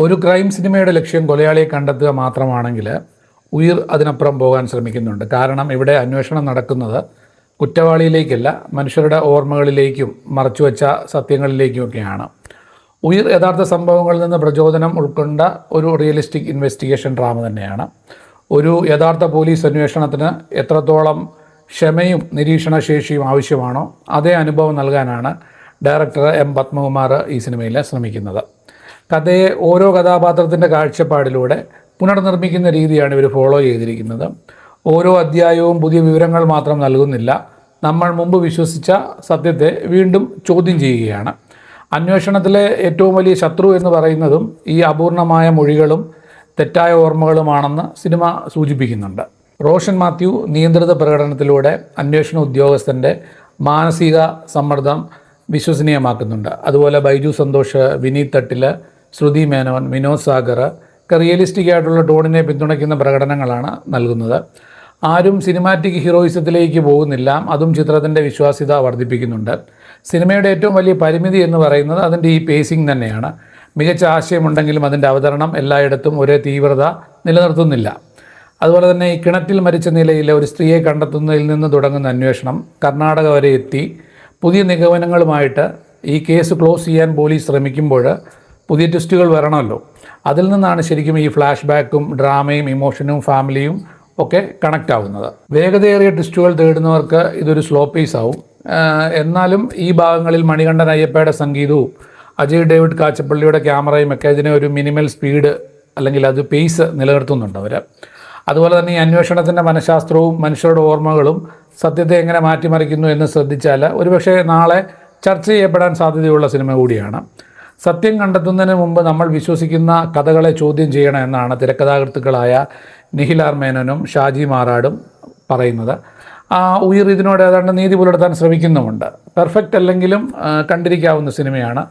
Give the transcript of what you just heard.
ഒരു ക്രൈം സിനിമയുടെ ലക്ഷ്യം കൊലയാളിയെ കണ്ടെത്തുക മാത്രമാണെങ്കിൽ ഉയിർ അതിനപ്പുറം പോകാൻ ശ്രമിക്കുന്നുണ്ട്. കാരണം ഇവിടെ അന്വേഷണം നടക്കുന്നത് കുറ്റവാളിയിലേക്കല്ല, മനുഷ്യരുടെ ഓർമ്മകളിലേക്കും മറച്ചുവെച്ച സത്യങ്ങളിലേക്കുമൊക്കെയാണ്. ഉയിർ യഥാർത്ഥ സംഭവങ്ങളിൽ നിന്ന് പ്രചോദനം ഉൾക്കൊണ്ട ഒരു റിയലിസ്റ്റിക് ഇൻവെസ്റ്റിഗേഷൻ ഡ്രാമ തന്നെയാണ്. ഒരു യഥാർത്ഥ പോലീസ് അന്വേഷണത്തിന് എത്രത്തോളം ക്ഷമയും നിരീക്ഷണശേഷിയും ആവശ്യമാണോ അതേ അനുഭവം നൽകാനാണ് ഡയറക്ടർ എം പത്മകുമാർ ഈ സിനിമയിൽ ശ്രമിക്കുന്നത്. കഥയെ ഓരോ കഥാപാത്രത്തിൻ്റെ കാഴ്ചപ്പാടിലൂടെ പുനർനിർമ്മിക്കുന്ന രീതിയാണ് ഇവർ ഫോളോ ചെയ്തിരിക്കുന്നത്. ഓരോ അധ്യായവും പുതിയ വിവരങ്ങൾ മാത്രം നൽകുന്നില്ല, നമ്മൾ മുമ്പ് വിശ്വസിച്ച സത്യത്തെ വീണ്ടും ചോദ്യം ചെയ്യുകയാണ്. അന്വേഷണത്തിലെ ഏറ്റവും വലിയ ശത്രു എന്ന് പറയുന്നതും ഈ അപൂർണമായ മൊഴികളും തെറ്റായ ഓർമ്മകളുമാണെന്ന് സിനിമ സൂചിപ്പിക്കുന്നുണ്ട്. റോഷൻ മാത്യു നിയന്ത്രിത പ്രകടനത്തിലൂടെ അന്വേഷണ ഉദ്യോഗസ്ഥൻ്റെ മാനസിക സമ്മർദ്ദം വിശ്വസനീയമാക്കുന്നുണ്ട്. അതുപോലെ ബൈജു സന്തോഷ്, വിനീത് തട്ടിൽ, ശ്രുതി മേനോൻ, വിനോദ് സാഗർ റിയലിസ്റ്റിക് ആയിട്ടുള്ള ടോണിനെ പിന്തുണയ്ക്കുന്ന പ്രകടനങ്ങളാണ് നൽകുന്നത്. ആരും സിനിമാറ്റിക് ഹീറോയിസത്തിലേക്ക് പോകുന്നില്ല, അതും ചിത്രത്തിൻ്റെ വിശ്വാസ്യത വർദ്ധിപ്പിക്കുന്നുണ്ട്. സിനിമയുടെ ഏറ്റവും വലിയ പരിമിതി എന്ന് പറയുന്നത് അതിൻ്റെ ഈ പേസിംഗ് തന്നെയാണ്. മികച്ച ആശയമുണ്ടെങ്കിലും അതിൻ്റെ അവതരണം എല്ലായിടത്തും ഒരേ തീവ്രത നിലനിർത്തുന്നില്ല. അതുപോലെ തന്നെ ഈ കിണറ്റിൽ മരിച്ച നിലയിലെ ഒരു സ്ത്രീയെ കണ്ടെത്തുന്നതിൽ നിന്ന് തുടങ്ങുന്ന അന്വേഷണം കർണാടക വരെ എത്തി പുതിയ നിഗമനങ്ങളുമായിട്ട് ഈ കേസ് ക്ലോസ് ചെയ്യാൻ പോലീസ് ശ്രമിക്കുമ്പോൾ പുതിയ ട്വിസ്റ്റുകൾ വരണമല്ലോ. അതിൽ നിന്നാണ് ശരിക്കും ഈ ഫ്ലാഷ് ബാക്കും ഡ്രാമയും ഇമോഷനും ഫാമിലിയും ഒക്കെ കണക്റ്റ് ആവുന്നത്. വേഗതയേറിയ ട്വിസ്റ്റുകൾ തേടുന്നവർക്ക് ഇതൊരു സ്ലോ പേസ് ആവും. എന്നാലും ഈ ഭാഗങ്ങളിൽ മണികണ്ഠൻ അയ്യപ്പയുടെ സംഗീതവും അജയ് ഡേവിഡ് കാച്ചപ്പള്ളിയുടെ ക്യാമറയും ഒക്കെ ഇതിനെ ഒരു മിനിമൽ സ്പീഡ് അല്ലെങ്കിൽ അത് പേസ് നിലനിർത്തുന്നുണ്ട് അവർ. അതുപോലെ തന്നെ ഈ അന്വേഷണത്തിൻ്റെ മനഃശാസ്ത്രവും മനുഷ്യരുടെ ഓർമ്മകളും സത്യത്തെ എങ്ങനെ മാറ്റിമറിക്കുന്നു എന്ന് ശ്രദ്ധിച്ചാൽ ഒരുപക്ഷെ നാളെ ചർച്ച ചെയ്യപ്പെടാൻ സാധ്യതയുള്ള സിനിമ കൂടിയാണ്. സത്യം കണ്ടെത്തുന്നതിന് മുമ്പ് നമ്മൾ വിശ്വസിക്കുന്ന കഥകളെ ചോദ്യം ചെയ്യണം എന്നാണ് തിരക്കഥാകൃത്തുക്കളായ നിഖിൽ ആർ മേനോനും ഷാജി മാറാടും പറയുന്നത്. ഉയിർ ഇതിനോട് ഏതാണ്ട് നീതി പുലർത്താൻ ശ്രമിക്കുന്നുമുണ്ട്. പെർഫെക്റ്റ് അല്ലെങ്കിലും കണ്ടിരിക്കാവുന്ന സിനിമയാണ്.